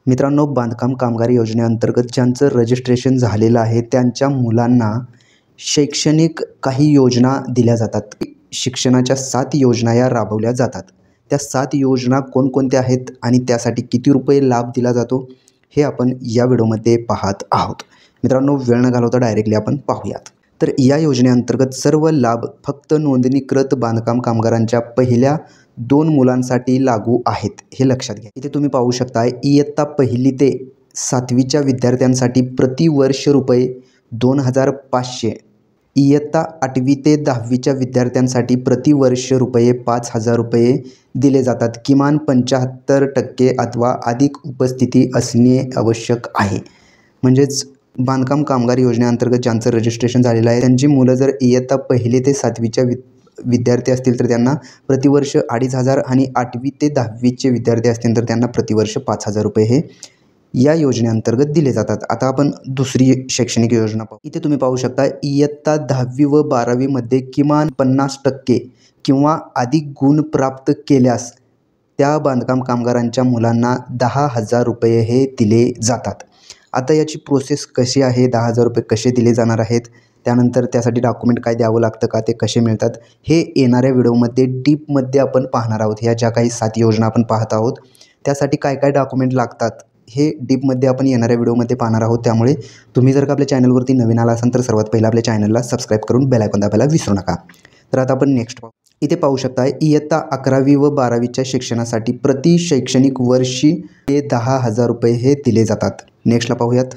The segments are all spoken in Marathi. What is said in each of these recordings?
मित्रांनो, बांधकाम कामगार योजनेअंतर्गत ज्यांचं रजिस्ट्रेशन झालेलं आहे त्यांच्या मुलांना शैक्षणिक काही योजना दिल्या जातात. शिक्षणाच्या 7 योजना या राबवल्या जातात. त्या 7 योजना कोणकोणत्या आहेत आणि त्यासाठी किती रुपये लाभ दिला जातो हे आपण या व्हिडिओमध्ये पाहत आहोत. मित्रांनो, वेळ न घालवता डायरेक्टली आपण पाहूयात. तर या योजनेअंतर्गत सर्व लाभ फक्त नोंदणीकृत बांधकाम कामगारांच्या पहिल्या 2 मुलांसाठी लागू आहेत, हे लक्षात घ्या. इथे तुम्ही पाहू शकता, इयत्ता 1ली ते 7वीच्या विद्यार्थ्यांसाठी प्रतिवर्ष रुपये 2,500, इयत्ता 8वी ते 10वीच्या विद्यार्थ्यांसाठी प्रतिवर्ष रुपये 5,000 रुपये दिले जातात. किमान 75% अथवा अधिक उपस्थिती असणे आवश्यक आहे. म्हणजेच बांधकाम कामगार योजनेअंतर्गत ज्यांचं रजिस्ट्रेशन झालेलं आहे त्यांची मुलं जर इयत्ता 1ली ते 7वीच्या विद्यार्थी असतील तर त्यांना प्रतिवर्ष 2,500 आणि 8वी ते 10वीचे विद्यार्थी असतील तर त्यांना प्रतिवर्ष 5,000 रुपये हे या योजनेअंतर्गत दिले जातात. आता आपण दुसरी शैक्षणिक योजना पाहू. इथे तुम्ही पाहू शकता, इयत्ता 10वी व 12वीमध्ये किमान 50% किंवा अधिक गुण प्राप्त केल्यास त्या बांधकाम कामगारांच्या मुलांना 10,000 रुपये हे दिले जातात. आता याची प्रोसेस कशी आहे, 10,000 रुपये कसे दिले जाणार आहेत, त्यानंतर त्यासाठी डॉक्युमेंट काय द्यावं लागतं का, ते कसे मिळतात, हे येणाऱ्या व्हिडिओमध्ये डीपमध्ये आपण पाहणार आहोत. ह्या ज्या काही 7 योजना आपण पाहत आहोत त्यासाठी काय काय डॉक्युमेंट लागतात हे डीपमध्ये आपण येणाऱ्या व्हिडिओमध्ये पाहणार आहोत. त्यामुळे तुम्ही जर का आपल्या चॅनलवरती नवीन आला असाल तर सर्वात पहिला आपल्या चॅनलला सबस्क्राईब करून बेल आयकॉन दाबायला विसरू नका. तर आता आपण नेक्स्ट पाहू. इथे पाहू शकता, इयत्ता 11वी व 12वीच्या शिक्षणासाठी प्रति शैक्षणिक वर्षी 10,000 रुपये हे दिले जातात. नेक्स्टला पाहूयात.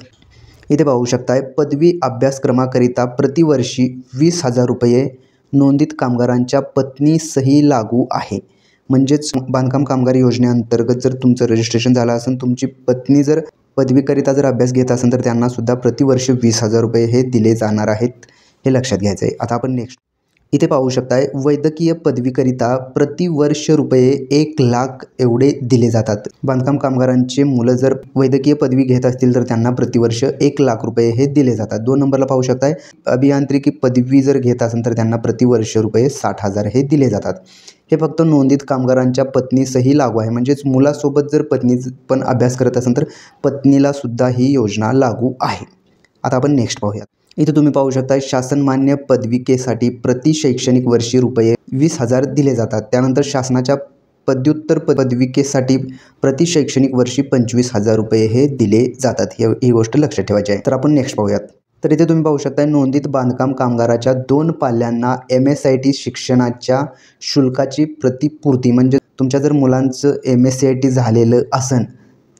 इथे पाहू शकताय, पदवी अभ्यासक्रमाकरिता प्रतिवर्षी 20,000 रुपये नोंदित कामगारांच्या पत्नीसही लागू आहे. म्हणजेच बांधकाम कामगार योजनेअंतर्गत जर तुमचं रजिस्ट्रेशन झालं असेल, तुमची पत्नी जर पदवीकरिता जर अभ्यास घेत असेल तर त्यांनासुद्धा प्रतिवर्ष 20,000 रुपये हे दिले जाणार आहेत, हे लक्षात घ्यायचं आहे. आता आपण नेक्स्ट इथे पाहू शकताय, वैद्यकीय पदवीकरिता प्रतिवर्ष रुपये 1,00,000 एवढे दिले जातात. बांधकाम कामगारांचे मुलं जर वैद्यकीय पदवी घेत असतील तर त्यांना प्रतिवर्ष 1,00,000 रुपये हे दिले जातात. 2 नंबरला पाहू शकताय, अभियांत्रिकी पदवी जर घेत असेल तर त्यांना प्रतिवर्ष रुपये 60,000 हे दिले जातात. हे फक्त नोंदित कामगारांच्या पत्नीसही लागू आहे. म्हणजेच मुलासोबत जर पत्नी पण अभ्यास करत असेल तर पत्नीलासुद्धा ही योजना लागू आहे. आता आपण नेक्स्ट पाहूयात. इथे तुम्ही पाहू शकता, शासनमान्य पदविकेसाठी प्रति शैक्षणिक वर्षी रुपये 20,000 दिले जातात. त्यानंतर शासनाच्या पदव्युत्तर पदविकेसाठी प्रति शैक्षणिक वर्षी 25,000 रुपये हे दिले जातात. ही गोष्ट लक्षात ठेवायची आहे. तर आपण नेक्स्ट पाहूयात. तर इथे तुम्ही पाहू शकता, नोंदित बांधकाम कामगाराच्या 2 पाल्यांना MSIT शिक्षणाच्या शुल्काची प्रतिपूर्ती. म्हणजे तुमच्या जर मुलांचं MSIT झालेलं असेल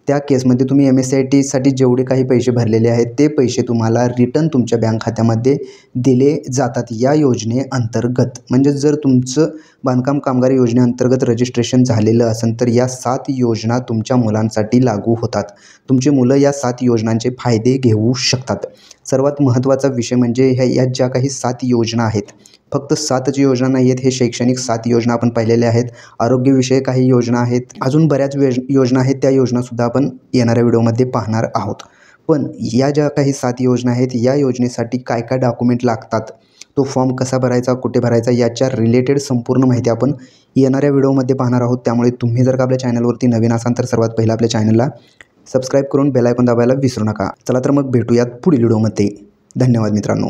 त्या केसमध्ये तुम्ही MSITसाठी जेवढे काही पैसे भरलेले आहेत ते पैसे तुम्हाला रिटर्न तुमच्या बँक खात्यामध्ये दिले जातात या योजनेअंतर्गत. म्हणजे जर तुमचं बांधकाम कामगार योजनेअंतर्गत रजिस्ट्रेशन झालेलं असेल तर या 7 योजना तुमच्या मुलांसाठी लागू होतात. तुमची मुलं या 7 योजनांचे फायदे घेऊ शकतात. सर्वात महत्त्वाचा विषय म्हणजे या ज्या काही 7 योजना आहेत, फक्त 7च योजना नाही आहेत, हे शैक्षणिक 7 योजना आपण पाहिलेल्या आहेत. आरोग्यविषयक काही योजना आहेत, अजून बऱ्याच योजना आहेत, त्या योजनासुद्धा आपण येणाऱ्या व्हिडिओमध्ये पाहणार आहोत. पण या ज्या काही 7 योजना आहेत या योजनेसाठी काय काय डॉक्युमेंट लागतात, तो फॉर्म कसा भरायचा, कुठे भरायचा, याच्या रिलेटेड संपूर्ण माहिती आपण येणाऱ्या व्हिडिओमध्ये पाहणार आहोत. त्यामुळे तुम्ही जर का आपल्या चॅनलवरती नवीन असाल तर सर्वात पहिला आपल्या चॅनलला सबस्क्राईब करून बेल आयकॉन दाबायला विसरू नका. चला तर मग भेटूयात पुढील व्हिडिओमध्ये. धन्यवाद मित्रांनो.